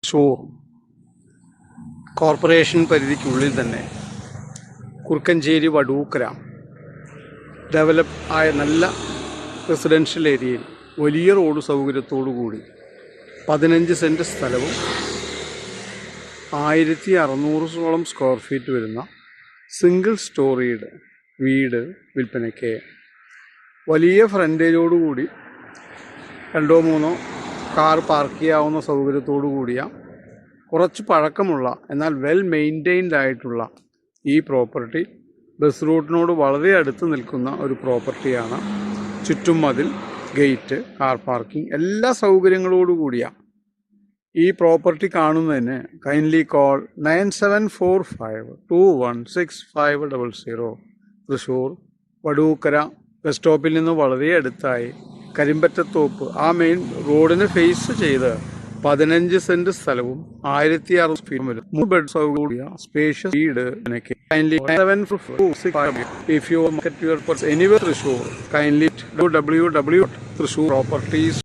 Shore corporation പരിധിക്കുള്ളിൽ തന്നെ Kurukkanchery Vadookkara develop ആയ നല്ല റെസിഡൻഷ്യൽ ഏരിയയിൽ വലിയ റോഡ് സൗകര്യത്തോടു കൂടി 15 സെൻറ്റ് സ്ഥലവും 1600 സ്ക്വയർ ഫീറ്റ് വരുന്ന സിംഗിൾ സ്റ്റോറീഡ് വീട് വിൽപ്പനയ്ക്ക്. വലിയ ഫ്രണ്ടേജോടുകൂടി 2-3 കാർ പാർക്ക് ചെയ്യാവുന്ന സൗകര്യത്തോടു കൂടിയ കുറച്ച് പഴക്കമുള്ള എന്നാൽ വെൽ മെയിൻറ്റെയിൻഡ് ആയിട്ടുള്ള ഈ പ്രോപ്പർട്ടി ബസ് റൂട്ടിനോട് വളരെ അടുത്ത് നിൽക്കുന്ന ഒരു പ്രോപ്പർട്ടിയാണ്. ചുറ്റും മതിൽ, ഗേറ്റ്, കാർ പാർക്കിംഗ് എല്ലാ സൗകര്യങ്ങളോടു കൂടിയ ഈ പ്രോപ്പർട്ടി കാണുന്നതിന് kindly call 9745216500. Thrissur Vadookkara bus സ്റ്റോപ്പിൽ നിന്ന് വളരെ അടുത്തായി കരിമ്പറ്റത്തോപ്പ് ആ മെയിൻ റോഡിന് ഫേസ് ചെയ്ത് 15 സെൻറ്റ് സ്ഥലവും 1600 ഫീറ്റും വരും. 3 ബെഡ് സൗകര്യം സ്പേഷ്യസ് വീട്. Kindly 745. If you market your anywhere Thrissur, kindly www.thrissur properties